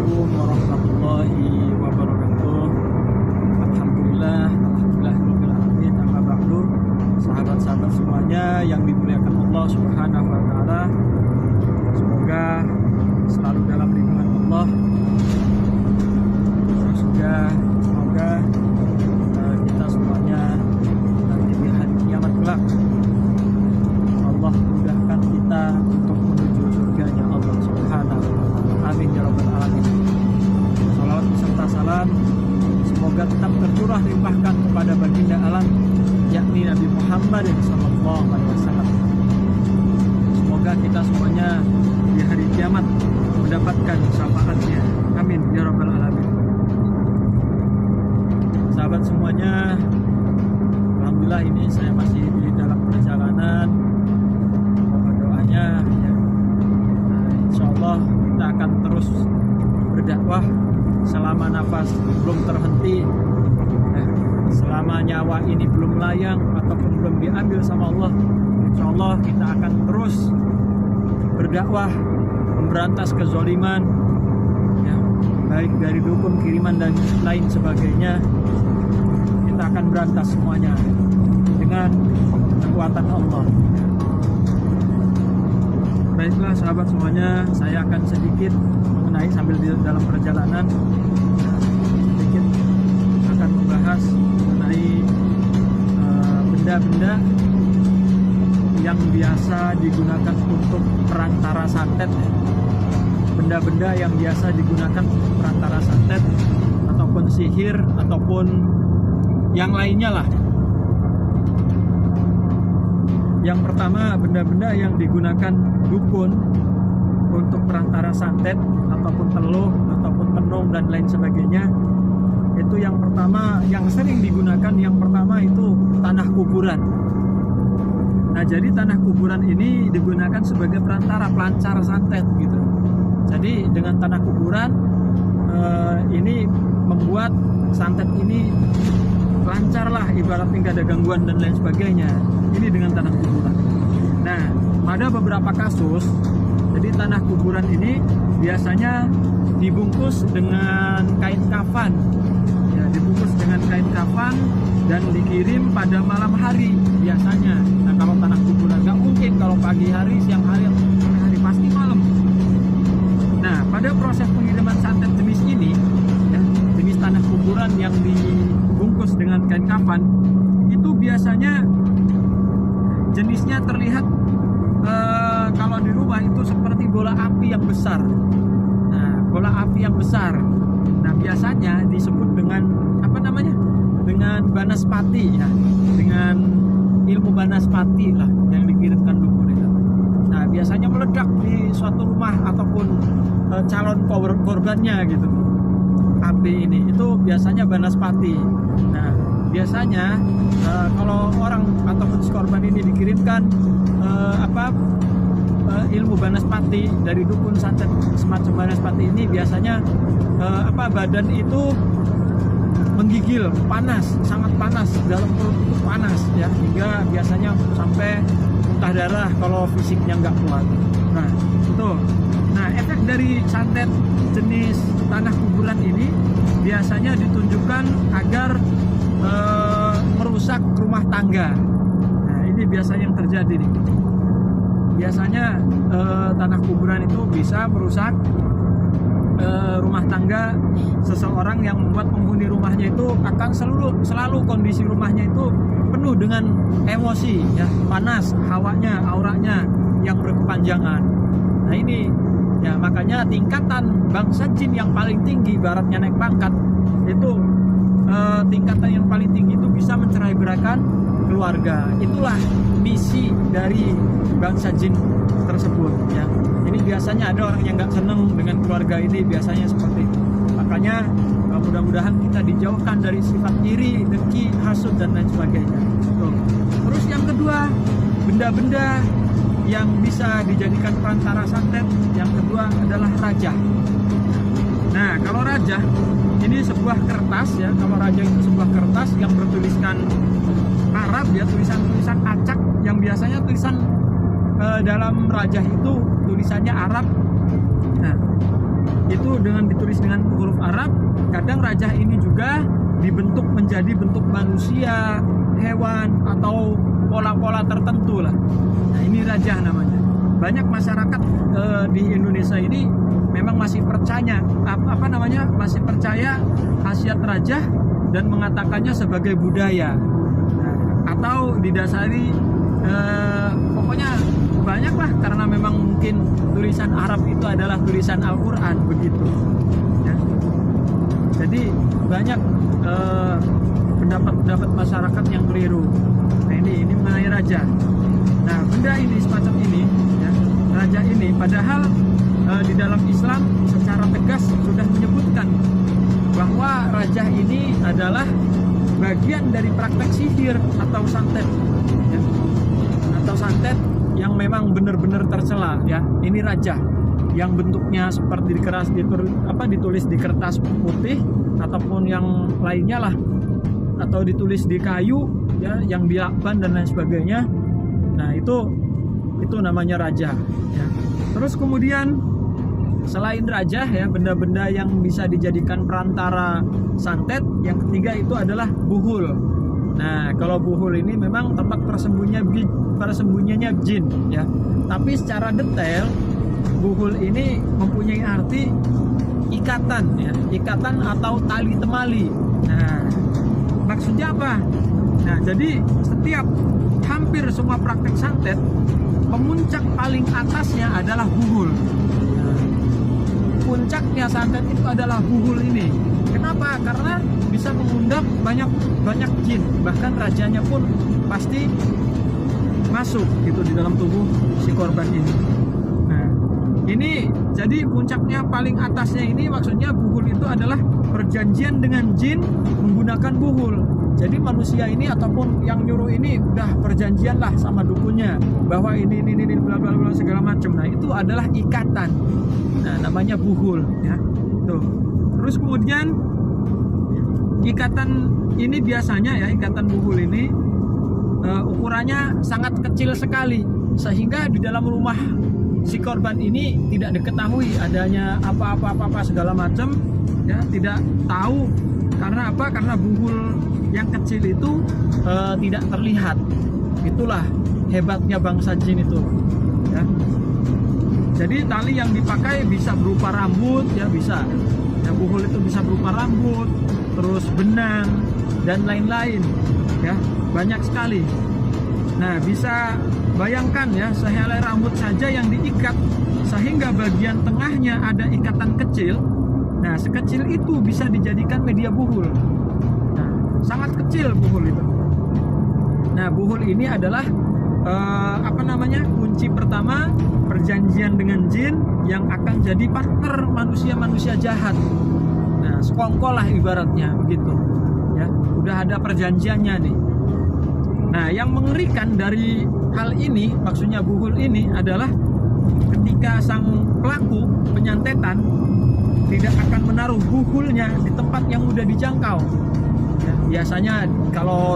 Assalamualaikum warahmatullahi wabarakatuh. Alhamdulillahirabbil alamin. Amma ba'du. Sahabat-sahabat semuanya yang dimuliakan Allah Subhanahu wa taala. Semoga selalu dalam lindungan Allah. Terus juga semoga kita semuanya nanti di hari kiamat kelak Allah mudahkan kita untuk menuju surganya Allah Subhanahu wa taala. Amin ya rabbal alamin. Salawat beserta salam semoga tetap tercurah limpahkan kepada baginda alam yakni Nabi Muhammad sallallahu alaihi wasallam. Semoga kita semuanya di hari kiamat mendapatkan syafaatnya. Amin ya rabbal alamin. Sahabat semuanya, alhamdulillah ini saya masih di dalam perjalanan. Mohon doanya ya. Insyaallah kita akan terus berdakwah selama nafas belum terhenti ya. Selama nyawa ini belum layang ataupun belum diambil sama Allah, insyaallah kita akan terus berdakwah memberantas kezaliman ya, baik dari dukun, kiriman dan lain sebagainya. Kita akan berantas semuanya dengan kekuatan Allah. Baiklah sahabat semuanya, saya akan sedikit mengenai sambil di dalam perjalanan sedikit akan membahas mengenai benda-benda yang biasa digunakan untuk perantara santet. Benda-benda yang biasa digunakan untuk perantara santet ataupun sihir ataupun yang lainnya lah. Yang pertama, benda-benda yang digunakan dukun untuk perantara santet ataupun teluh ataupun tenung dan lain sebagainya. Itu yang pertama, yang sering digunakan yang pertama itu tanah kuburan. Nah, jadi tanah kuburan ini digunakan sebagai perantara pelancar santet gitu. Jadi dengan tanah kuburan ini membuat santet ini lancar lah, ibaratnya nggak ada gangguan dan lain sebagainya. Ini dengan tanah kuburan. Nah, pada beberapa kasus, jadi tanah kuburan ini biasanya dibungkus dengan kain kafan. Ya, dibungkus dengan kain kafan dan dikirim pada malam hari biasanya. Nah, kalau tanah kuburan nggak mungkin kalau pagi hari, siang hari, atau sore hari, pasti malam. Nah, pada proses pengiriman santet jenis ini, ya, jenis tanah kuburan yang dibungkus dengan kain kafan, itu biasanya jenisnya terlihat kalau di rumah itu seperti bola api yang besar. Nah, bola api yang besar. Nah, biasanya disebut dengan apa namanya? Dengan banaspati ya, dengan ilmu banaspati lah yang dikirimkan dukun itu. Nah, biasanya meledak di suatu rumah ataupun calon korbannya gitu. Api ini itu biasanya banaspati. Nah, biasanya kalau orang ataupun si korban ini dikirimkan ilmu banaspati dari dukun santet semacam banaspati ini, biasanya badan itu menggigil, panas, sangat panas, dalam perut itu panas ya, hingga biasanya sampai muntah darah kalau fisiknya nggak kuat. Nah, itu. Nah, efek dari santet jenis tanah kuburan ini biasanya ditunjukkan agar merusak rumah tangga. Nah, ini biasanya yang terjadi nih. Biasanya tanah kuburan itu bisa merusak rumah tangga seseorang, yang membuat penghuni rumahnya itu akan selalu kondisi rumahnya itu penuh dengan emosi ya, panas, hawanya, auranya yang berkepanjangan. Nah, ini ya, makanya tingkatan bangsa jin yang paling tinggi, ibaratnya naik pangkat, itu tingkatan yang paling tinggi itu bisa mencerai-beraikan keluarga. Itulah misi dari bangsa jin tersebut ya. Ini biasanya ada orang yang nggak seneng dengan keluarga ini, biasanya seperti itu. Makanya mudah-mudahan kita dijauhkan dari sifat iri, dengki, hasud dan lain sebagainya. Tuh. Terus yang kedua, benda-benda yang bisa dijadikan perantara santet, yang kedua adalah rajah. Nah, kalau rajah ini sebuah kertas ya, kalau rajah itu sebuah kertas yang bertuliskan Arab ya, tulisan-tulisan acak yang biasanya tulisan dalam rajah itu tulisannya Arab. Nah, itu dengan ditulis dengan huruf Arab. Kadang rajah ini juga dibentuk menjadi bentuk manusia, hewan, atau pola-pola tertentu lah. Nah, ini rajah namanya. Banyak masyarakat di Indonesia ini memang masih percaya masih percaya khasiat rajah dan mengatakannya sebagai budaya. Nah, atau didasari pokoknya banyak lah, karena memang mungkin tulisan Arab itu adalah tulisan Al-Quran begitu ya. Jadi banyak pendapat masyarakat yang keliru. Nah, ini mengenai raja. Nah, benda ini semacam ini ya, raja ini padahal di dalam Islam secara tegas sudah menyebutkan bahwa raja ini adalah bagian dari praktek sihir atau santet ya. Atau santet yang memang benar-benar tercela ya. Ini raja yang bentuknya seperti ditulis di kertas putih ataupun yang lainnya lah, atau ditulis di kayu ya, yang dilakban dan lain sebagainya. Nah, itu namanya raja ya. Terus kemudian selain raja ya, benda-benda yang bisa dijadikan perantara santet, yang ketiga itu adalah buhul. Nah, kalau buhul ini memang tempat persembunyiannya jin ya. Tapi secara detail buhul ini mempunyai arti ikatan ya, ikatan atau tali temali. Nah, maksudnya apa? Nah, jadi setiap hampir semua praktek santet, pemuncak paling atasnya adalah buhul. Nah, puncaknya santet itu adalah buhul ini. Kenapa? Karena bisa mengundang banyak jin, bahkan rajanya pun pasti masuk gitu di dalam tubuh si korban ini. Nah, ini jadi puncaknya paling atasnya ini maksudnya buhul itu adalah perjanjian dengan jin menggunakan buhul. Jadi manusia ini ataupun yang nyuruh ini udah perjanjian lah sama dukunnya bahwa ini bla bla bla segala macam. Nah, itu adalah ikatan. Nah, namanya buhul ya. Tuh. Terus kemudian ikatan ini biasanya ya, ikatan buhul ini ukurannya sangat kecil sekali, sehingga di dalam rumah si korban ini tidak diketahui adanya apa-apa segala macam ya, tidak tahu. Karena apa? Karena buhul yang kecil itu tidak terlihat. Itulah hebatnya bangsa jin itu ya. Jadi tali yang dipakai bisa berupa rambut ya, bisa ya, buhul itu bisa berupa rambut, terus benang dan lain-lain ya, banyak sekali. Nah, bisa bayangkan ya, sehelai rambut saja yang diikat sehingga bagian tengahnya ada ikatan kecil. Nah, sekecil itu bisa dijadikan media buhul. Nah, sangat kecil buhul itu. Nah, buhul ini adalah kunci pertama perjanjian dengan jin yang akan jadi partner manusia-manusia jahat. Nah, sekongkol lah ibaratnya begitu ya, udah ada perjanjiannya nih. Nah, yang mengerikan dari hal ini, maksudnya buhul ini adalah ketika sang pelaku penyantetan tidak akan menaruh buhulnya di tempat yang mudah dijangkau ya, biasanya kalau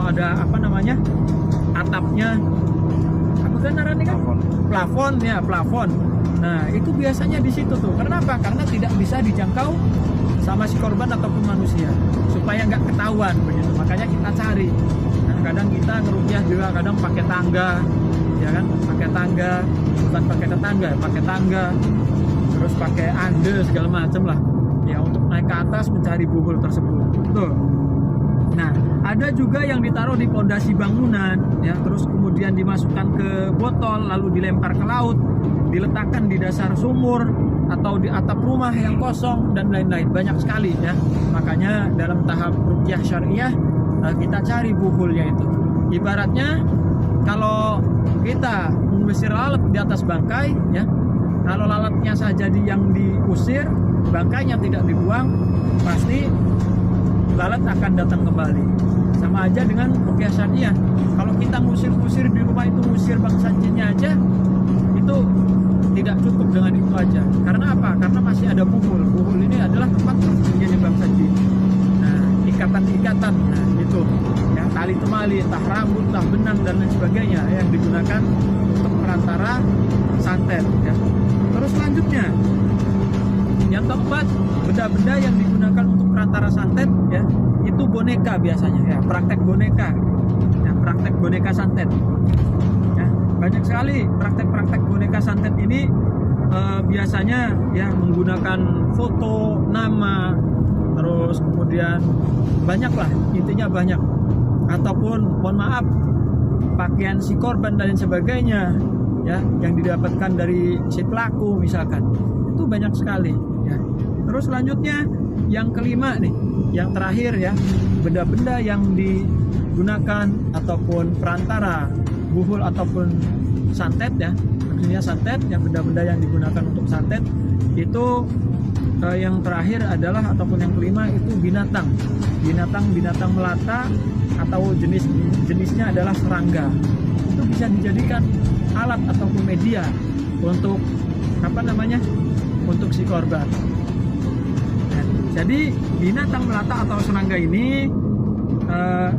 ada atapnya plafon. Nah, itu biasanya di situ tuh. Kenapa? Karena tidak bisa dijangkau sama si korban ataupun manusia, supaya nggak ketahuan begitu. Makanya kita cari. Nah, kadang kita ngerukyah juga kadang pakai tangga, ya kan? Pakai tangga, bukan pakai tetangga, pakai tangga, terus pakai ande segala macam lah, ya, untuk naik ke atas mencari buhul tersebut. Tuh. Nah, ada juga yang ditaruh di pondasi bangunan, ya, terus kemudian dimasukkan ke botol, lalu dilempar ke laut, diletakkan di dasar sumur atau di atap rumah yang kosong dan lain-lain. Banyak sekali ya. Makanya dalam tahap ruqyah syariah kita cari buhulnya itu. Ibaratnya kalau kita mengusir lalat di atas bangkai, ya, kalau lalatnya saja yang diusir, bangkainya tidak dibuang, pasti lalat akan datang kembali. Sama aja dengan ruqyah syariah. Kalau kita ngusir-ngusir di rumah itu, ngusir bangsa jinnya aja, itu tidak cukup dengan itu aja. Karena apa? Karena masih ada buhul. Buhul ini adalah tempat persembunyian bangsa jin. Nah, ikatan-ikatan, nah itu, ya, tali temali, entah rambut, entah benang dan lain sebagainya yang digunakan untuk perantara santet. Ya. Terus selanjutnya, yang keempat, benda-benda yang digunakan untuk perantara santet ya, itu boneka biasanya ya, praktek boneka. Ya, praktek boneka santet. Ya, banyak sekali praktek-praktek boneka santet ini biasanya ya menggunakan foto, nama, terus kemudian banyak lah, intinya banyak. Ataupun mohon maaf, pakaian si korban dan sebagainya ya, yang didapatkan dari si pelaku misalkan, itu banyak sekali ya. Terus selanjutnya yang kelima nih, yang terakhir ya, benda-benda yang digunakan ataupun perantara buhul ataupun santet ya, maksudnya santet, yang benda-benda yang digunakan untuk santet itu yang terakhir adalah ataupun yang kelima itu binatang melata atau jenisnya adalah serangga. Itu bisa dijadikan alat ataupun media untuk untuk si korban. Nah, jadi binatang melata atau serangga ini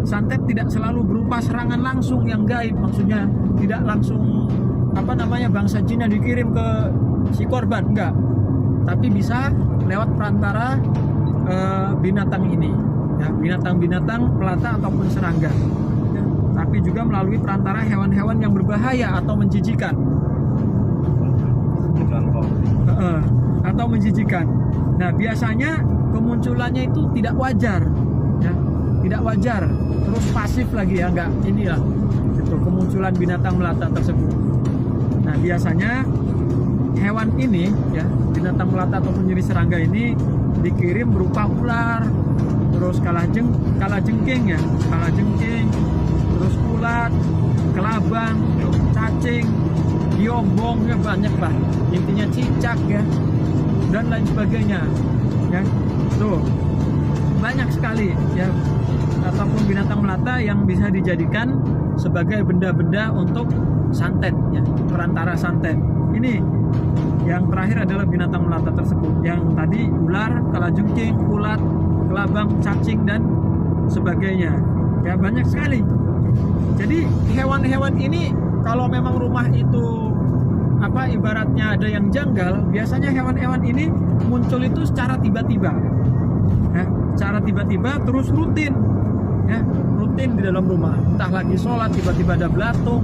santet tidak selalu berupa serangan langsung yang gaib, maksudnya tidak langsung bangsa jin yang dikirim ke si korban, enggak, tapi bisa lewat perantara binatang ini ya, binatang-binatang melata ataupun serangga ya. Tapi juga melalui perantara hewan-hewan yang berbahaya atau menjijikan atau menjijikan. Nah, biasanya kemunculannya itu tidak wajar ya, tidak wajar, terus pasif lagi ya, enggak, inilah itu kemunculan binatang melata tersebut. Nah, biasanya hewan ini ya, binatang melata ataupun jenis serangga ini dikirim berupa ular, terus kalajengking ya, terus ulat, kelabang, cacing, biombong ya, banyak lah, intinya cicak ya, dan lain sebagainya ya. Tuh banyak sekali ya, ataupun binatang melata yang bisa dijadikan sebagai benda-benda untuk santet ya, perantara santet. Ini yang terakhir adalah binatang melata tersebut. Yang tadi ular, kalajengking, ulat, kelabang, cacing dan sebagainya. Ya, banyak sekali. Jadi hewan-hewan ini kalau memang rumah itu ibaratnya ada yang janggal, biasanya hewan-hewan ini muncul itu secara tiba-tiba. Ya, secara tiba-tiba terus rutin. Ya, rutin di dalam rumah. Entah lagi sholat tiba-tiba ada belatung,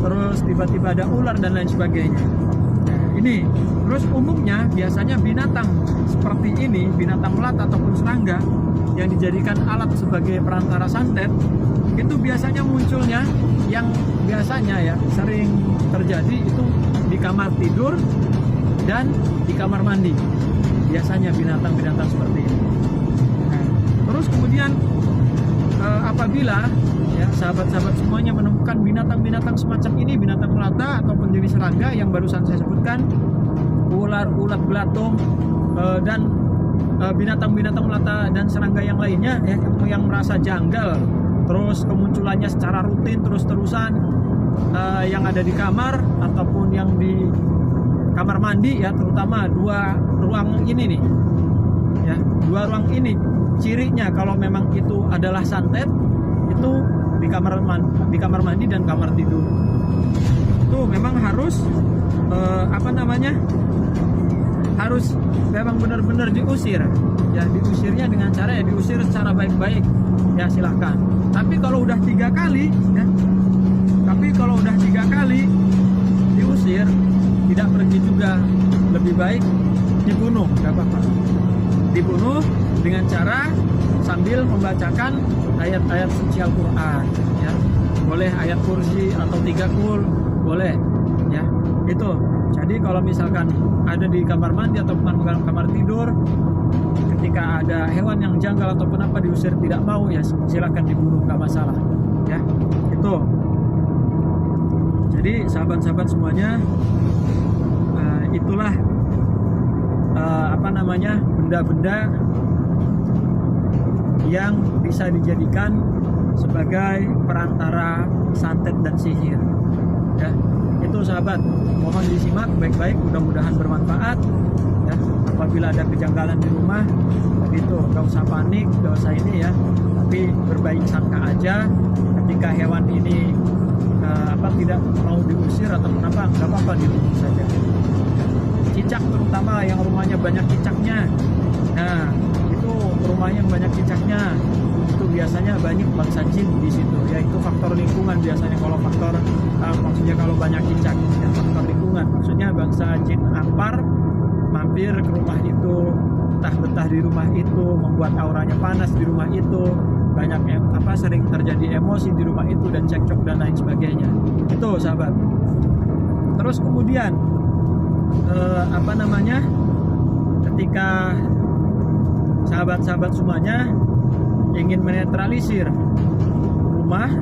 terus tiba-tiba ada ular dan lain sebagainya. Ini terus umumnya biasanya binatang seperti ini, binatang melata ataupun serangga yang dijadikan alat sebagai perantara santet, itu biasanya munculnya yang biasanya ya sering terjadi itu di kamar tidur dan di kamar mandi, biasanya binatang-binatang seperti ini. Nah, terus kemudian apabila ya sahabat-sahabat semuanya menemukan binatang-binatang semacam ini, binatang melata ataupun jenis serangga yang barusan saya sebutkan, ular, ulat, belatung dan binatang-binatang melata dan serangga yang lainnya ya, yang merasa janggal, terus kemunculannya secara rutin terus-terusan, yang ada di kamar ataupun yang di kamar mandi ya, terutama dua ruang ini nih ya, dua ruang ini cirinya kalau memang itu adalah santet, itu di kamar mandi dan kamar tidur. Itu memang harus harus memang benar-benar diusir ya, diusirnya dengan cara ya diusir secara baik-baik ya, silahkan. Tapi kalau udah 3 kali diusir tidak pergi juga, lebih baik dibunuh, nggak apa-apa, dibunuh dengan cara sambil membacakan ayat-ayat suci Al-Quran ya, boleh ayat kursi atau 3 kul boleh ya. Itu jadi kalau misalkan ada di kamar mandi atau kamar tidur, ketika ada hewan yang janggal ataupun diusir tidak mau ya, silakan dibunuh, nggak masalah ya. Itu jadi sahabat-sahabat semuanya, itulah benda-benda yang bisa dijadikan sebagai perantara santet dan sihir ya. Itu sahabat, mohon disimak baik-baik, mudah-mudahan bermanfaat ya. Apabila ada kejanggalan di rumah itu gak usah panik, gak usah ini ya, tapi berbaik sangka aja. Ketika hewan ini tidak mau diusir atau kenapa, gak apa-apa, dibunuh saja. cicak, terutama yang rumahnya banyak cicaknya. Nah, itu rumah yang banyak cicaknya itu biasanya banyak bangsa jin di situ, yaitu faktor lingkungan biasanya. Kalau faktor maksudnya kalau banyak cicak ya, faktor lingkungan maksudnya bangsa jin ampar mampir ke rumah itu, entah betah di rumah itu, membuat auranya panas di rumah itu, banyak sering terjadi emosi di rumah itu dan cekcok dan lain sebagainya. Itu sahabat. Terus kemudian ketika sahabat-sahabat semuanya ingin menetralisir rumah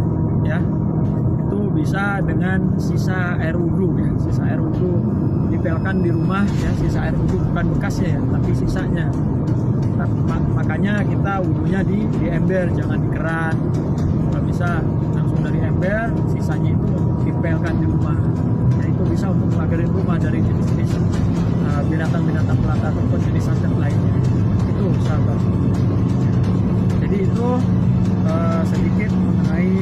ya, itu bisa dengan sisa air wudhu ya, sisa air wudhu dipelkan di rumah ya, sisa air wudhu bukan bekasnya ya, tapi sisanya. Makanya kita wudhunya di ember, jangan di keran. Kalau bisa langsung dari ember, sisanya itu dipelkan di rumah. Ya, itu bisa untuk melagarin rumah dari jenis-jenis binatang-binatang melata ataupun jenis santet lainnya. Itu sahabat. Jadi itu sedikit mengenai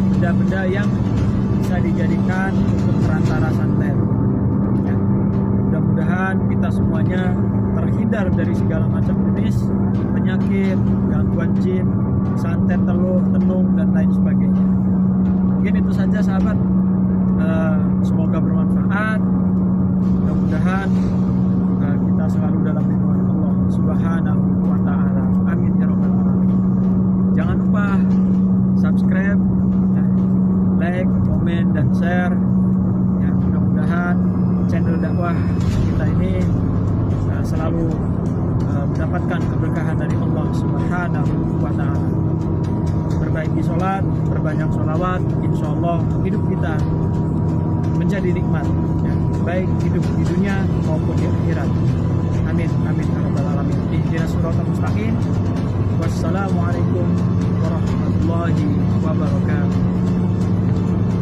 benda-benda yang bisa dijadikan untuk perantara santet. Ya. Mudah-mudahan kita semuanya terhindar dari segala macam jenis penyakit, gangguan jin, santet, teluh, tenung, dan lain sebagainya. Mungkin itu saja sahabat. Semoga bermanfaat. Mudah-mudahan kita selalu dalam lindungan Allah Subhanahu wa Ta'ala. Amin ya rabbal alamin. Jangan lupa subscribe, like, komen, dan share. Ya, mudah-mudahan channel dakwah kita ini selalu mendapatkan keberkahan dari Allah Subhanahu wa Ta'ala. Perbaiki sholat, perbanyak sholawat, insya Allah hidup kita menjadi nikmat ya, baik hidup di dunia maupun di akhirat. Amin amin ya rabbal alamin. Ihdinas siratal mustaqim. Wassalamualaikum warahmatullahi wabarakatuh.